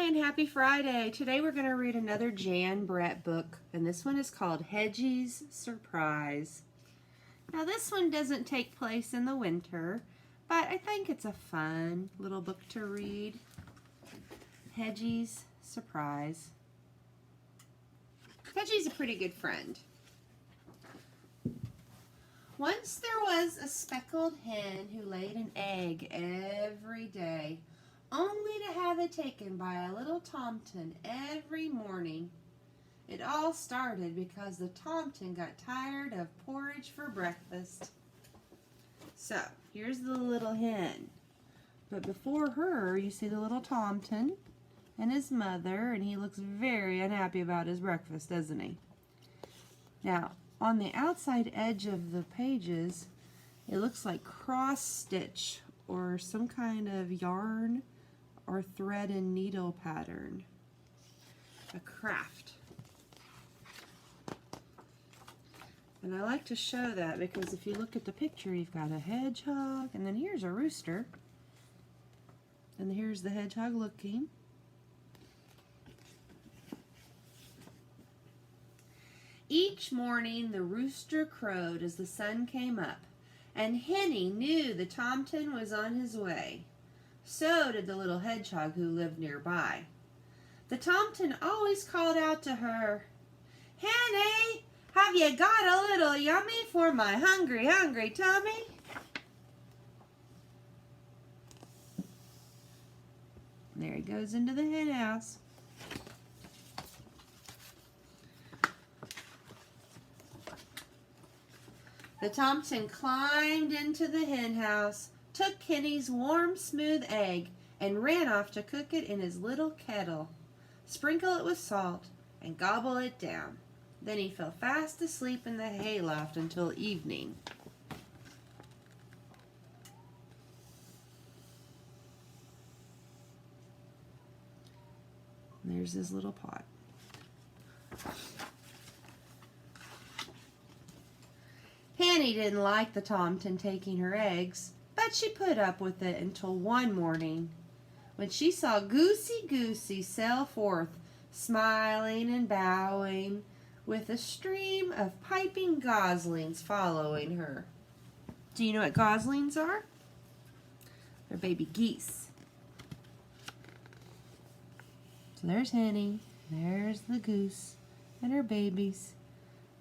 and happy Friday. Today we're going to read another Jan Brett book, and this one is called Hedgie's Surprise. Now this one doesn't take place in the winter, but I think it's a fun little book to read. Hedgie's Surprise. Hedgie's a pretty good friend. Once there was a speckled hen who laid an egg every day, only to have it taken by a little tomtin every morning. It all started because the tomtin got tired of porridge for breakfast. So, here's the little hen. But before her, you see the little tomtin and his mother, and he looks very unhappy about his breakfast, doesn't he? Now, on the outside edge of the pages, it looks like cross stitch or some kind of yarn or thread and needle pattern. A craft. And I like to show that because if you look at the picture, you've got a hedgehog, and then here's a rooster. And here's the hedgehog looking. Each morning the rooster crowed as the sun came up, and Henny knew the tomtin was on his way. So did the little hedgehog who lived nearby. The tomtin always called out to her, "Henny, have you got a little yummy for my hungry, hungry tummy?" There he goes into the hen house. The tomtin climbed into the hen house, took Henny's warm, smooth egg, and ran off to cook it in his little kettle, sprinkle it with salt, and gobble it down. Then he fell fast asleep in the hayloft until evening. There's his little pot. Henny didn't like the tomtin taking her eggs, but she put up with it until one morning, when she saw Goosey sail forth, smiling and bowing, with a stream of piping goslings following her. Do you know what goslings are? They're baby geese. So there's Henny, there's the goose and her babies,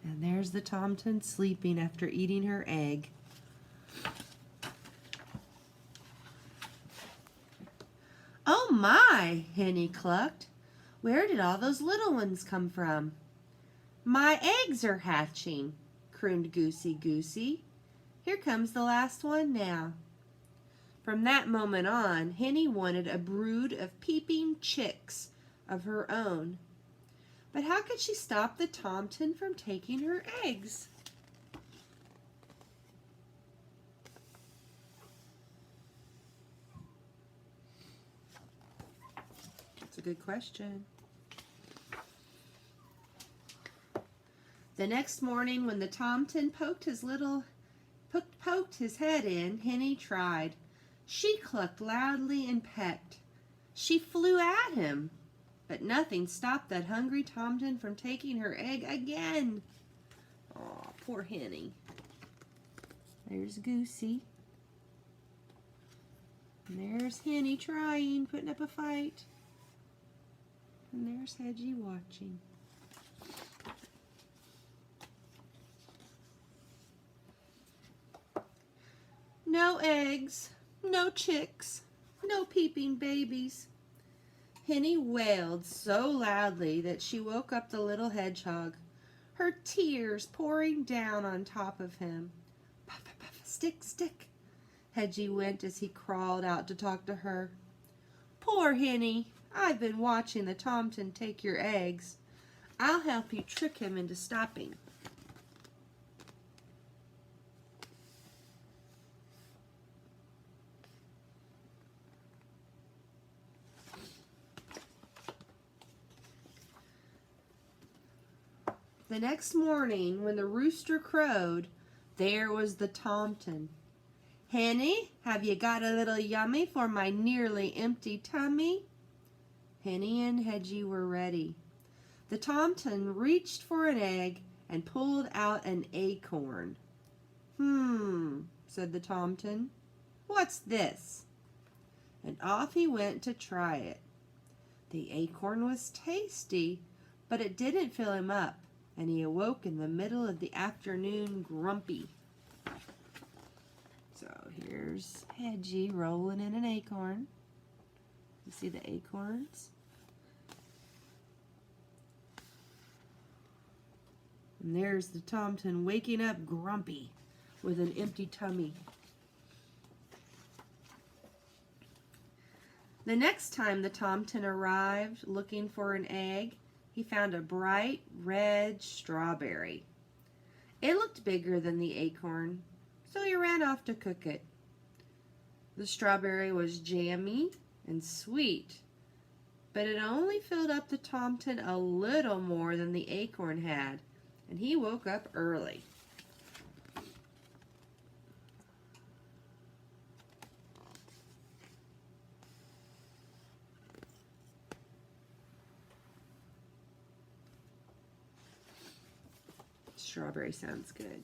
and there's the tomtin sleeping after eating her egg. "Oh my," Henny clucked. "Where did all those little ones come from?" "My eggs are hatching," crooned Goosey. "Here comes the last one now." From that moment on, Henny wanted a brood of peeping chicks of her own. But how could she stop the tomtin from taking her eggs? That's a good question. The next morning, when the tomtin poked his head in, Henny tried. She clucked loudly and pecked. She flew at him, but nothing stopped that hungry tomtin from taking her egg again. Aw, poor Henny. There's Goosey. And there's Henny trying, putting up a fight. And there's Hedgie watching. No eggs, no chicks, no peeping babies. Henny wailed so loudly that she woke up the little hedgehog, her tears pouring down on top of him. "Puff, puff, puff, stick, stick," Hedgie went as he crawled out to talk to her. "Poor Henny, I've been watching the tomtin take your eggs. I'll help you trick him into stopping." The next morning, when the rooster crowed, there was the tomtin. "Henny, have you got a little yummy for my nearly empty tummy?" Henny and Hedgie were ready. The Tomten reached for an egg and pulled out an acorn. Said the Tomten. What's this? And off he went to try it. The acorn was tasty, but it didn't fill him up, and he awoke in the middle of the afternoon grumpy. So here's Hedgie rolling in an acorn. You see the acorns? And there's the Tomten waking up grumpy with an empty tummy. The next time the Tomten arrived looking for an egg, he found a bright red strawberry. It looked bigger than the acorn, so he ran off to cook it. The strawberry was jammy and sweet, but it only filled up the Tomten a little more than the acorn had, and he woke up early. Strawberry sounds good.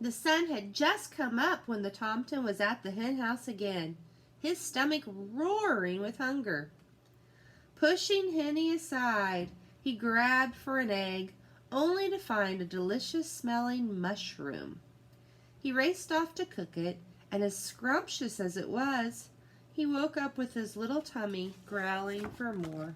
The sun had just come up when the Tomten was at the hen house again, his stomach roaring with hunger. Pushing Henny aside, he grabbed for an egg, only to find a delicious-smelling mushroom. He raced off to cook it, and as scrumptious as it was, he woke up with his little tummy growling for more.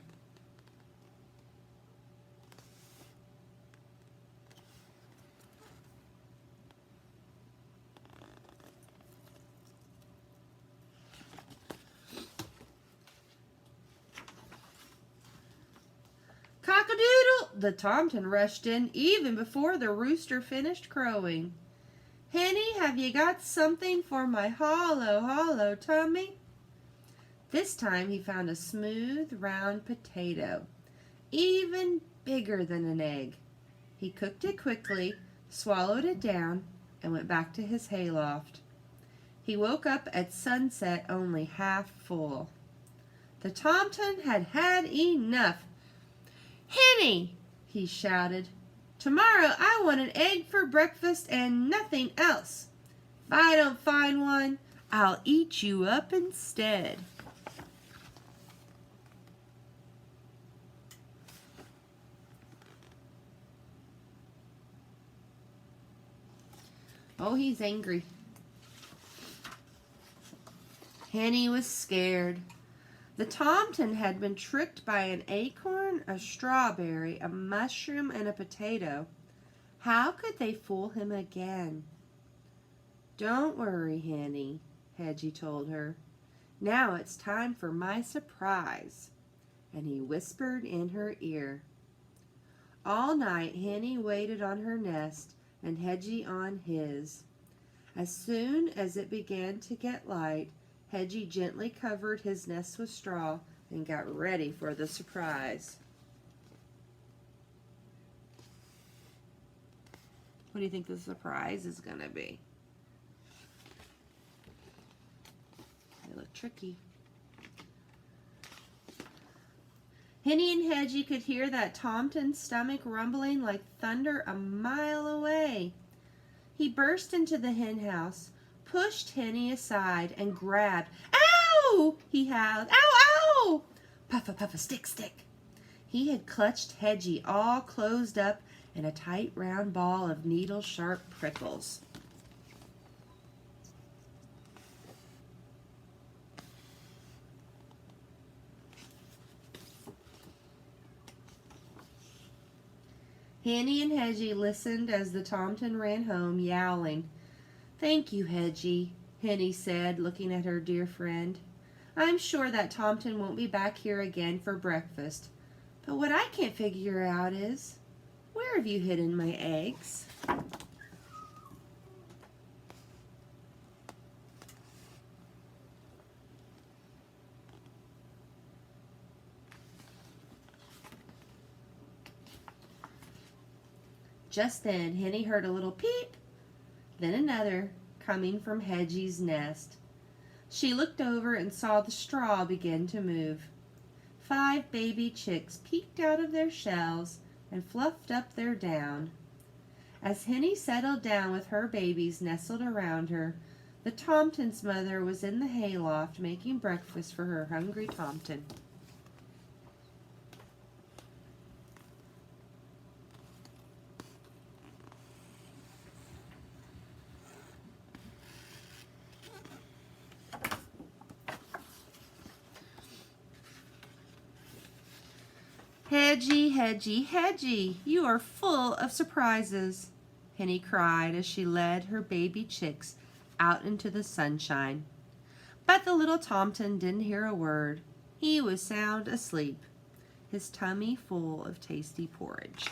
Cock-a-doodle! The Tomten rushed in even before the rooster finished crowing. Henny, have you got something for my hollow tummy? This time he found a smooth, round potato, even bigger than an egg. He cooked it quickly, swallowed it down, and went back to his hayloft. He woke up at sunset only half full. The Tomten had had enough. Henny, he shouted, tomorrow I want an egg for breakfast and nothing else. If I don't find one, I'll eat you up instead. Oh, he's angry. Henny was scared. The Tomten had been tricked by an acorn, a strawberry, a mushroom, and a potato. How could they fool him again? Don't worry, Henny, Hedgie told her. Now it's time for my surprise. And he whispered in her ear. All night, Henny waited on her nest and Hedgie on his. As soon as it began to get light, Hedgie gently covered his nest with straw and got ready for the surprise. What do you think the surprise is going to be? They look tricky. Henny and Hedgie could hear that Tomten's stomach rumbling like thunder a mile away. He burst into the hen house, pushed Henny aside, and grabbed. Ow! He howled. Ow, ow! Puffa, puffa, stick, stick. He had clutched Hedgie all closed up in a tight round ball of needle-sharp prickles. Henny and Hedgie listened as the Tomten ran home, yowling. Thank you, Hedgie, Henny said, looking at her dear friend. I'm sure that Tomten won't be back here again for breakfast. But what I can't figure out is, where have you hidden my eggs? Just then, Henny heard a little peep, then another, coming from Hedgie's nest. She looked over and saw the straw begin to move. 5 baby chicks peeked out of their shells and fluffed up their down. As Henny settled down with her babies nestled around her, the Tomton's mother was in the hayloft making breakfast for her hungry Tomton. Hedgie, Hedgie, Hedgie, you are full of surprises, Henny cried as she led her baby chicks out into the sunshine. But the little Tomton didn't hear a word. He was sound asleep, his tummy full of tasty porridge.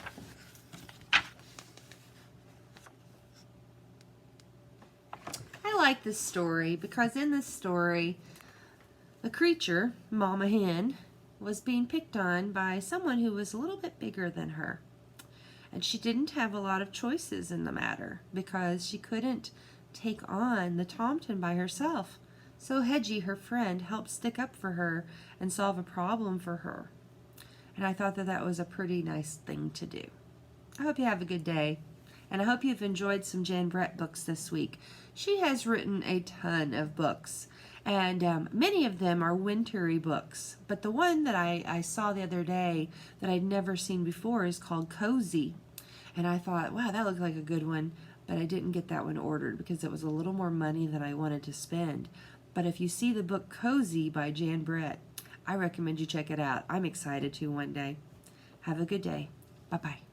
I like this story because in this story, the creature, Mama Hen, was being picked on by someone who was a little bit bigger than her. And she didn't have a lot of choices in the matter because she couldn't take on the Tomton by herself. So Hedgie, her friend, helped stick up for her and solve a problem for her. And I thought that that was a pretty nice thing to do. I hope you have a good day. And I hope you've enjoyed some Jan Brett books this week. She has written a ton of books. And many of them are wintry books. But the one that I saw the other day that I'd never seen before is called Cozy. And I thought, wow, that looked like a good one. But I didn't get that one ordered because it was a little more money than I wanted to spend. But if you see the book Cozy by Jan Brett, I recommend you check it out. I'm excited to one day. Have a good day. Bye-bye.